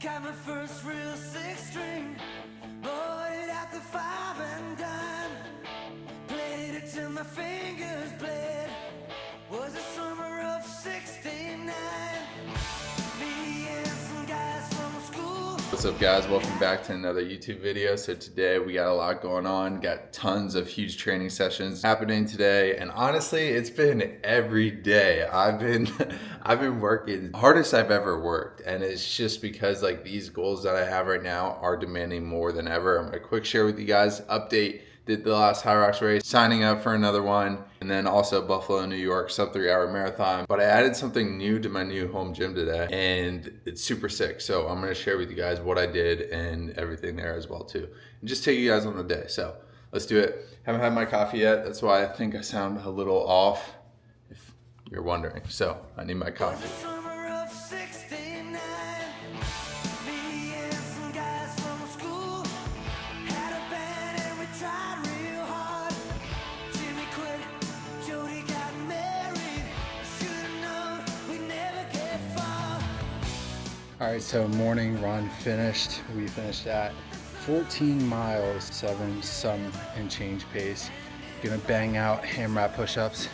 Got my first real six string, bought it at the 5 and dime. Played it till my fingers bled. Was the summer of '69. Me and some guys from school. What's up, guys? Welcome back to another YouTube video. So today we got a lot going on, got tons of huge training sessions happening today, and honestly it's been every day. I've been working hardest I've ever worked, and it's just because like these goals that I have right now are demanding more than ever. I'm gonna quick share with you guys update. Did the last High Rocks race, signing up for another one, and then also Buffalo, New York, sub 3 hour marathon. But I added something new to my new home gym today, and it's super sick. So I'm gonna share with you guys what I did and everything there as well too. And just take you guys on the day. So let's do it. Haven't had my coffee yet. That's why I think I sound a little off, if you're wondering. So I need my coffee. Summer of '69. Me and some guys from school had a band and we tried real hard. Jimmy quit, Jody got married. Should've known we'd never get far. All right, so morning run finished. We finished at 14 miles, 7 some and change pace. Gonna bang out AMRAP push-ups.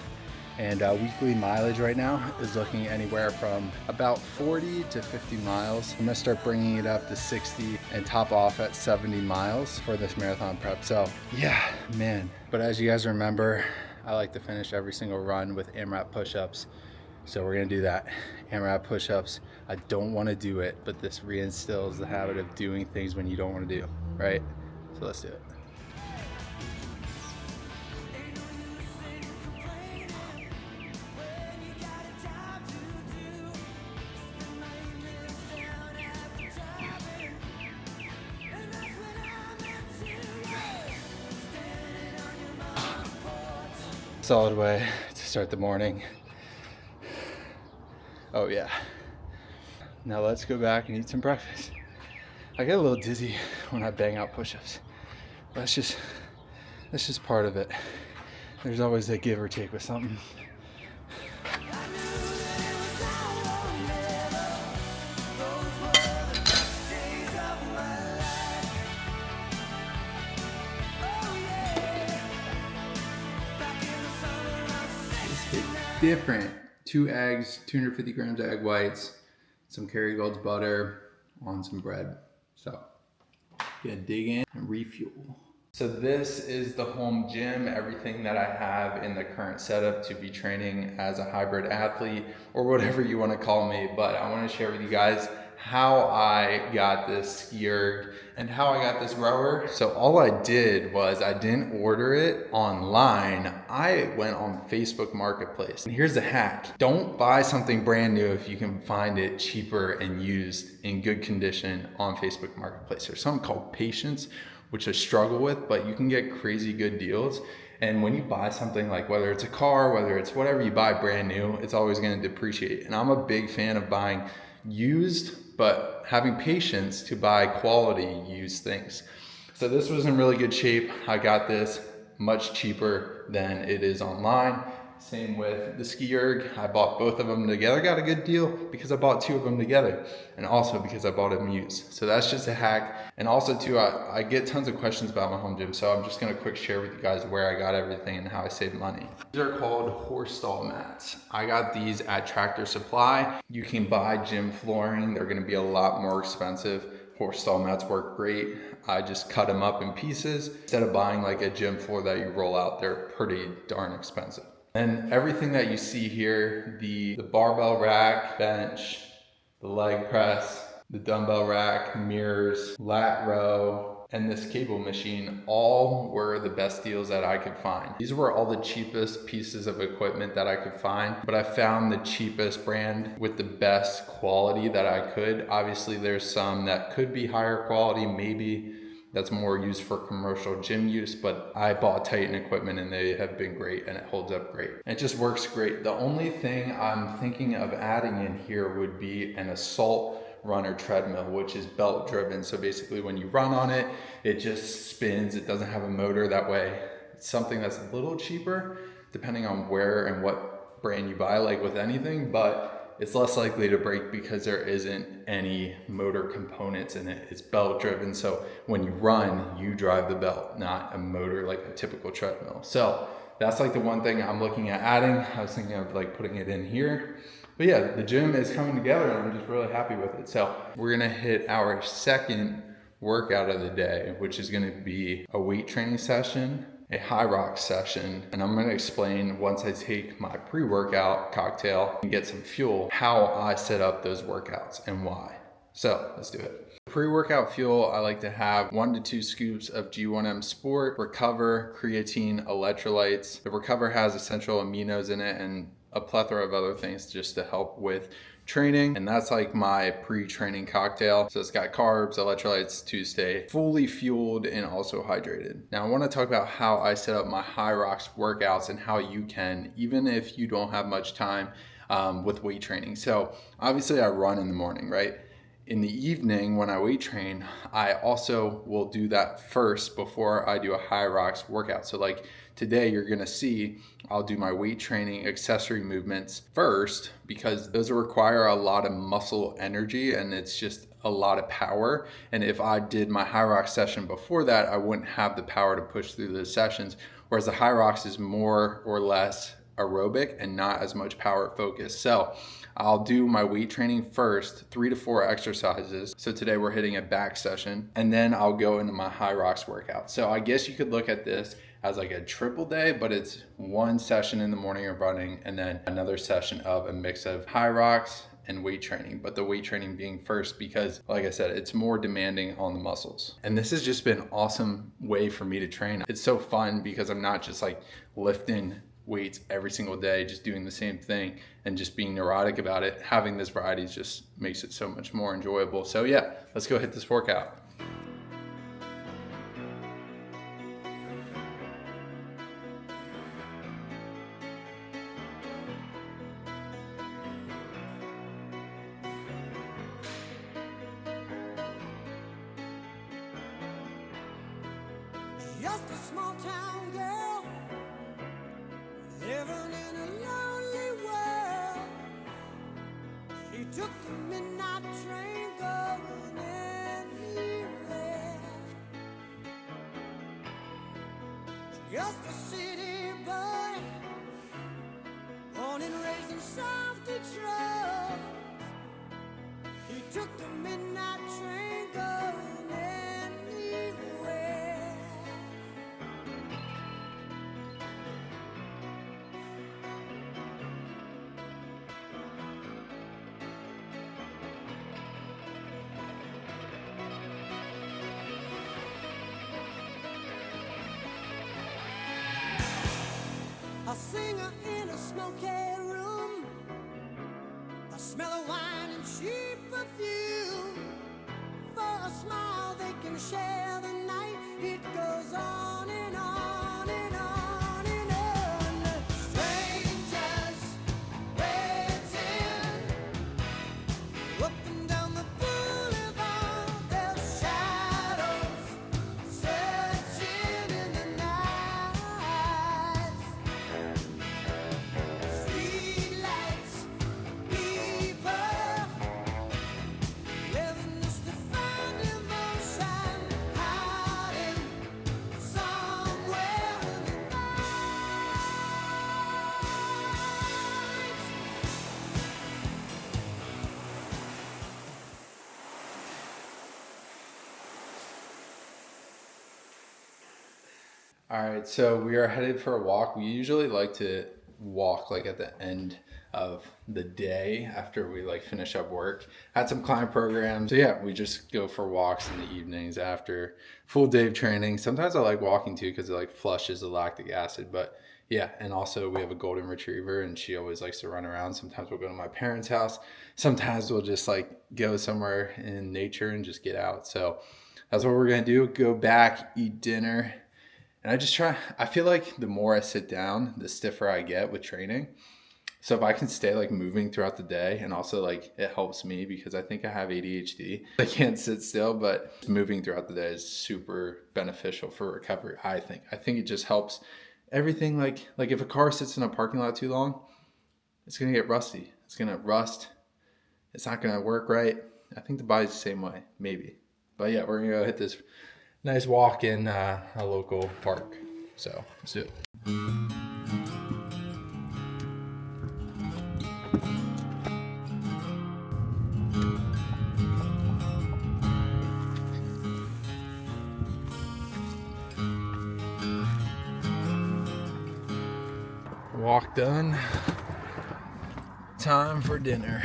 And weekly mileage right now is looking anywhere from about 40 to 50 miles. I'm gonna start bringing it up to 60 and top off at 70 miles for this marathon prep. So yeah, man. But as you guys remember, I like to finish every single run with AMRAP push-ups. So we're gonna do that. AMRAP push-ups. I don't wanna do it, but this reinstills the habit of doing things when you don't wanna do, right? So let's do it. Solid way to start the morning. Oh yeah. Now let's go back and eat some breakfast. I get a little dizzy when I bang out push-ups. That's just part of it. There's always a give or take with something. Different. 2 eggs, 250 grams of egg whites, some Kerrygold's butter on some bread. So, gonna dig in and refuel. So this is the home gym, everything that I have in the current setup to be training as a hybrid athlete or whatever you want to call me. But I want to share with you guys how I got this ski erg and how I got this rower. So all I did was I didn't order it online. I went on Facebook Marketplace. And here's the hack. Don't buy something brand new if you can find it cheaper and used in good condition on Facebook Marketplace. There's something called patience, which I struggle with, but you can get crazy good deals. And when you buy something like whether it's a car, whether it's whatever you buy brand new, it's always gonna depreciate. And I'm a big fan of buying used, but having patience to buy quality used things. So this was in really good shape. I got this much cheaper than it is online. Same with the ski erg. I bought both of them together. Got a good deal because I bought 2 of them together, and also because I bought them used. So that's just a hack. And also too, I get tons of questions about my home gym, so I'm just gonna quick share with you guys where I got everything and how I save money. These are called horse stall mats. I got these at Tractor Supply. You can buy gym flooring. They're gonna be a lot more expensive. Horse stall mats work great. I just cut them up in pieces. Instead of buying like a gym floor that you roll out, they're pretty darn expensive. And everything that you see here, the barbell rack, bench, the leg press, the dumbbell rack, mirrors, lat row, and this cable machine, all were the best deals that I could find. These were all the cheapest pieces of equipment that I could find, but I found the cheapest brand with the best quality that I could. Obviously there's some that could be higher quality, maybe that's more used for commercial gym use, but I bought Titan equipment and they have been great and it holds up great. It just works great. The only thing I'm thinking of adding in here would be an assault runner treadmill, which is belt driven. So basically when you run on it, it just spins. It doesn't have a motor. That way it's something that's a little cheaper depending on where and what brand you buy, like with anything, but it's less likely to break because there isn't any motor components in it. It's belt driven. So when you run, you drive the belt, not a motor like a typical treadmill. So that's like the one thing I'm looking at adding. I was thinking of like putting it in here. But yeah, the gym is coming together and I'm just really happy with it. So we're gonna hit our second workout of the day, which is gonna be a weight training session, a high rock session, and I'm gonna explain once I take my pre-workout cocktail and get some fuel, how I set up those workouts and why. So let's do it. Pre-workout fuel, I like to have 1 to 2 scoops of G1M Sport, Recover, creatine, electrolytes. The Recover has essential aminos in it and a plethora of other things just to help with training, and that's like my pre-training cocktail. So it's got carbs, electrolytes to stay fully fueled and also hydrated. Now I want to talk about how I set up my high rocks workouts and how you can, even if you don't have much time with weight training. So obviously I run in the morning, right? In the evening when I weight train, I also will do that first before I do a high rocks workout. So like today you're gonna see I'll do my weight training accessory movements first because those require a lot of muscle energy and it's just a lot of power. And if I did my high rocks session before that, I wouldn't have the power to push through those sessions. Whereas the high rocks is more or less aerobic and not as much power focused. So I'll do my weight training first, 3 to 4 exercises. So today we're hitting a back session and then I'll go into my high rocks workout. So I guess you could look at this as like a triple day, but it's one session in the morning of running and then another session of a mix of high rocks and weight training, but the weight training being first because like I said, it's more demanding on the muscles. And this has just been an awesome way for me to train. It's so fun because I'm not just like lifting weights every single day, just doing the same thing and just being neurotic about it. Having this variety just makes it so much more enjoyable. So yeah, let's go hit this workout. Just a small town girl living in a lonely world. She took the midnight train going anywhere. Just a city boy, born and raised in South Detroit. He took the midnight train going anywhere. A singer in a smoky room, the smell of wine and cheap perfume. For a smile they can share the night. It goes on and on and on and on. Strangers waiting up and down the boulevard. Their shadows searching in the night. Streetlights, people living just to find emotion, hiding somewhere in the night. All right, so we are headed for a walk. We usually like to walk like at the end of the day after we like finish up work. Had some client programs. So yeah, we just go for walks in the evenings after full day of training. Sometimes I like walking too because it like flushes the lactic acid, but yeah, and also we have a golden retriever and she always likes to run around. Sometimes we'll go to my parents' house. Sometimes we'll just like go somewhere in nature and just get out. So that's what we're gonna do. Go back, eat dinner. And I feel like the more I sit down, the stiffer I get with training. So if I can stay like moving throughout the day, and also like it helps me because I think I have ADHD. I can't sit still, but moving throughout the day is super beneficial for recovery, I think. I think it just helps everything. Like if a car sits in a parking lot too long, it's gonna get rusty. It's gonna rust. It's not gonna work right. I think the body's the same way, maybe. But yeah, we're gonna go hit this nice walk in a local park. So let's do it. Walk done. Time for dinner.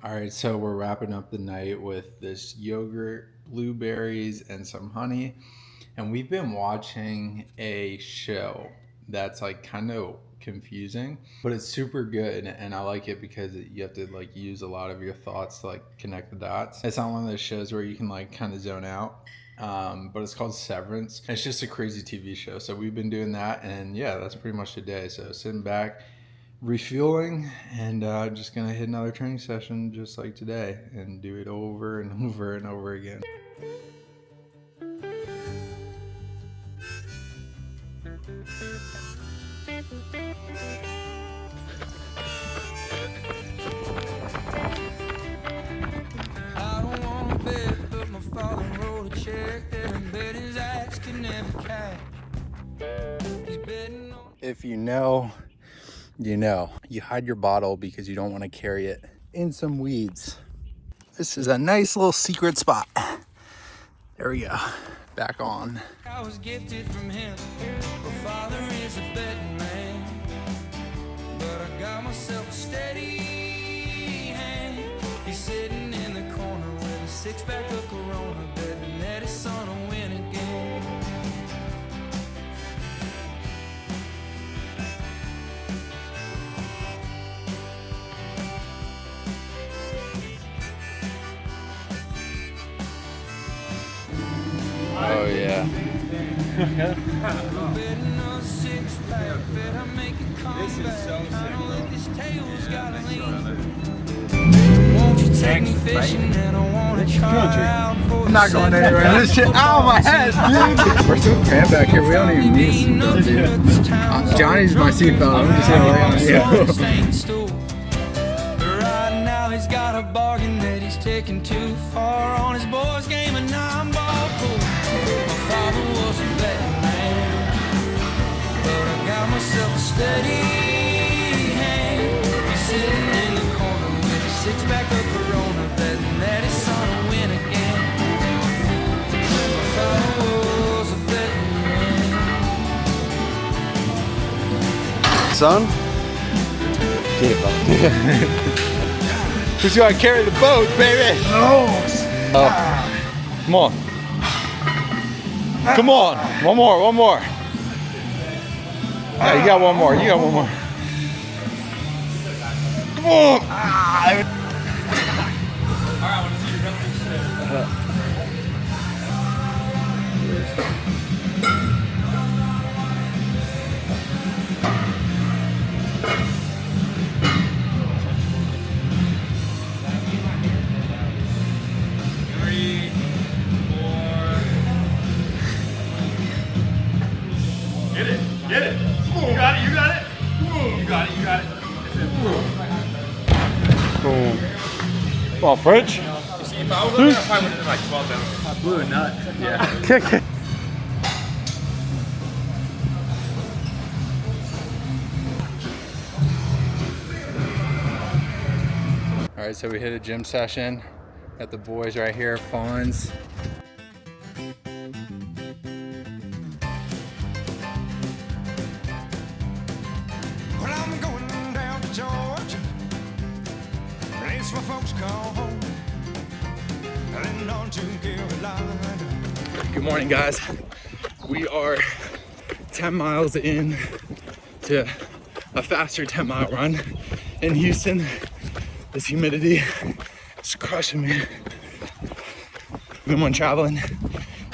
All right, so we're wrapping up the night with this yogurt, blueberries, and some honey. And we've been watching a show that's like kind of confusing, but it's super good. And I like it because you have to like use a lot of your thoughts to like connect the dots. It's not one of those shows where you can like kind of zone out. But it's called Severance. It's just a crazy TV show. So we've been doing that, and yeah, that's pretty much the day. So sitting back, refueling, and just gonna hit another training session just like today and do it over and over and over again. I don't wanna bet, but my father wrote a check that I bet his ass can never cash. He's betting on. If you know, you know. You hide your bottle because you don't want to carry it in some weeds. This is a nice little secret spot. There we go. Back on. I was gifted from him. My father is a betting man, but I got myself a steady hand. He's sitting in the corner with a six-pack of Corona, betting that his son will win again. Oh yeah. Betting on a six-pack, bet I make it come back. I know that this tail's gotta lean. Won't you take me fishing and I wanna try out for I'm not going anywhere. This shit, ow, my head, dude. We're so cramped back here. We don't even need a seatbelt, dude. Johnny's my seatbelt. I'm just gonna lay on you. Right now he's got a bargain that he's taking too far on his boys game, and now I'm ball cool. My father was a betting man, but I got myself a steady hand. He's sitting in the corner with a six-pack of Corona, betting that his son will win again. My father was a betting man. Son? Who's gonna carry the boat, baby? Oh. Come on. Come on. One more. Yeah, you got one more. Come on. Get it. You got it. You got it. Boom. Come on, French. If I was up there, I probably would have done like 12 down. I blew a nut. Yeah. Kick it. All right, so we hit a gym session. Got the boys right here, Fonz. Well, I'm going down to Georgia, place where folks call home, and on to Carolina. Good morning, guys. We are 10 miles in to a faster 10-mile run in Houston. This humidity is crushing me. Been one traveling,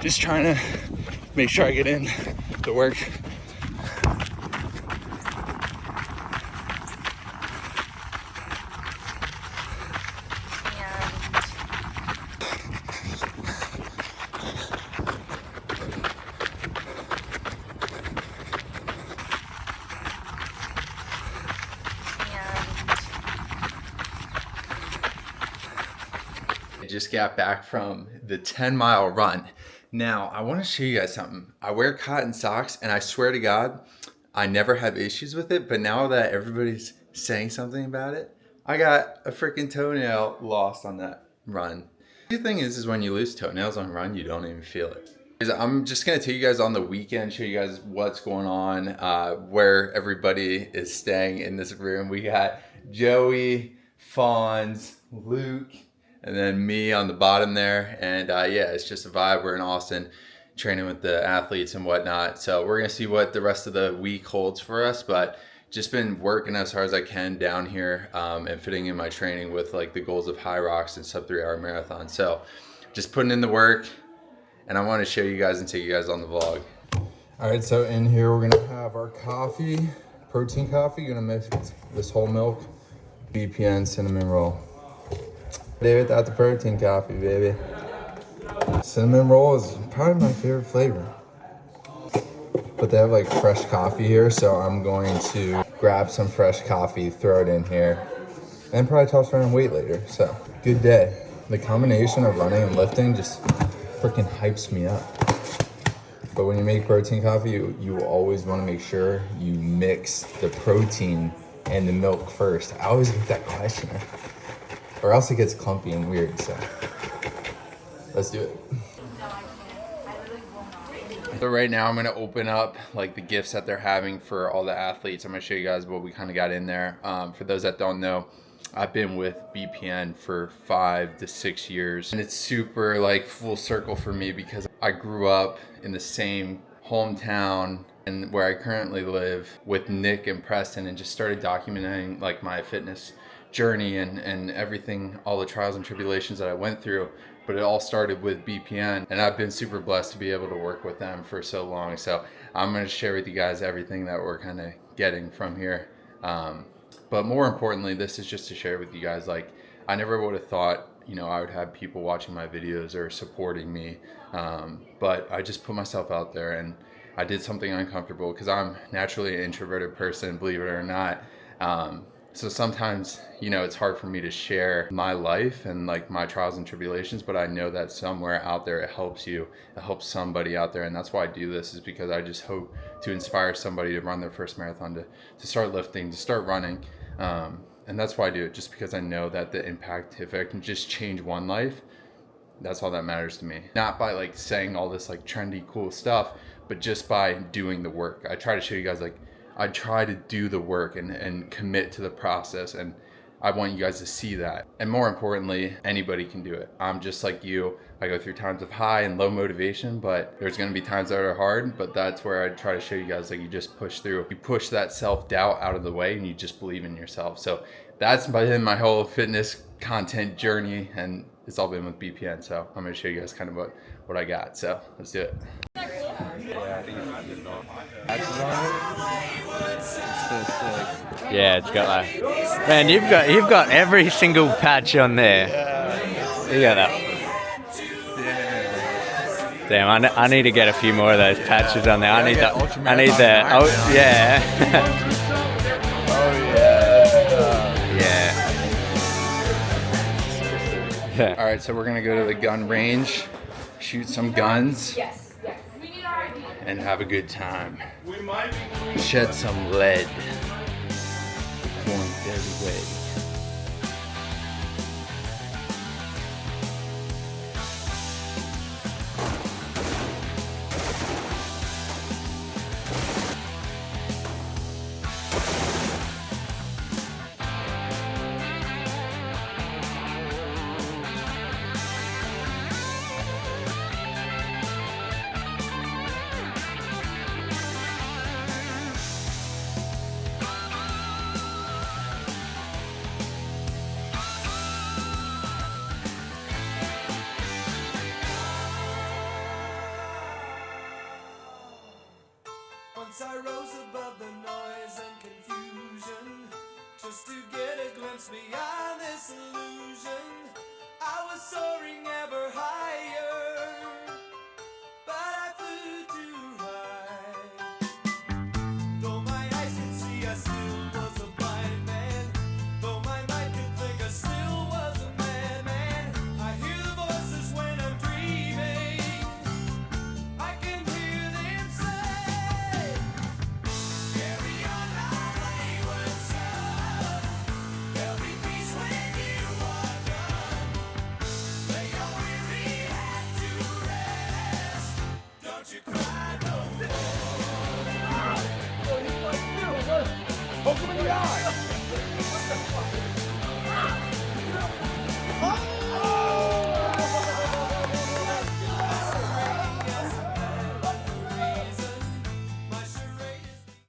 just trying to make sure I get in the work. Just got back from the 10-mile run. Now, I want to show you guys something. I wear cotton socks, and I swear to God, I never have issues with it, but now that everybody's saying something about it, I got a freaking toenail lost on that run. The thing is when you lose toenails on a run, you don't even feel it. I'm just gonna take you guys on the weekend, show you guys what's going on, where everybody is staying in this room. We got Joey, Fonz, Luke, and then me on the bottom there. And yeah, it's just a vibe. We're in Austin training with the athletes and whatnot. So we're gonna see what the rest of the week holds for us, but just been working as hard as I can down here and fitting in my training with like the goals of high rocks and sub 3 hour marathon. So just putting in the work, and I want to show you guys and take you guys on the vlog. All right, so in here we're gonna have our coffee, protein coffee. Gonna mix this whole milk, BPN cinnamon roll. David, that's the protein coffee, baby. Cinnamon roll is probably my favorite flavor. But they have like fresh coffee here, so I'm going to grab some fresh coffee, throw it in here, and probably toss around weight later. So good day. The combination of running and lifting just freaking hypes me up. But when you make protein coffee, you always want to make sure you mix the protein and the milk first. I always get that question, or else it gets clumpy and weird. So let's do it. So right now I'm gonna open up like the gifts that they're having for all the athletes. I'm gonna show you guys what we kind of got in there. For those that don't know, I've been with BPN for 5 to 6 years, and it's super like full circle for me because I grew up in the same hometown and where I currently live with Nick and Preston, and just started documenting like my fitness journey and everything, all the trials and tribulations that I went through. But it all started with BPN, and I've been super blessed to be able to work with them for so long. So I'm going to share with you guys everything that we're kind of getting from here. But more importantly, this is just to share with you guys, like, I never would have thought, you know, I would have people watching my videos or supporting me. But I just put myself out there, and I did something uncomfortable because I'm naturally an introverted person, believe it or not. So sometimes, you know, it's hard for me to share my life and like my trials and tribulations, but I know that somewhere out there it helps you, it helps somebody out there. And that's why I do this, is because I just hope to inspire somebody to run their first marathon, to start lifting, to start running. And that's why I do it, just because I know that the impact, if I can just change one life, that's all that matters to me. Not by like saying all this like trendy, cool stuff, but just by doing the work. I try to show you guys, like, I try to do the work and commit to the process, and I want you guys to see that. And more importantly, anybody can do it. I'm just like you. I go through times of high and low motivation, but there's gonna be times that are hard, but that's where I try to show you guys, like, you just push through. You push that self-doubt out of the way, and you just believe in yourself. So that's been my whole fitness content journey, and it's all been with BPN. So I'm gonna show you guys kind of what I got. So let's do it. Yeah, it's got like, man, you've got every single patch on there. You got that. Damn, I need to get a few more of those patches on there. I need the. Oh yeah. Yeah. All right, so we're gonna go to the gun range, shoot some guns, and have a good time. Shed some lead. Corn very wet. Once I rose above the noise and confusion, just to get a glimpse beyond this illusion. I was soaring ever higher, but I flew too high. Though my eyes could see, I still was a blind man. Though my mind could think, I still was a madman. I hear Poke him in the eye.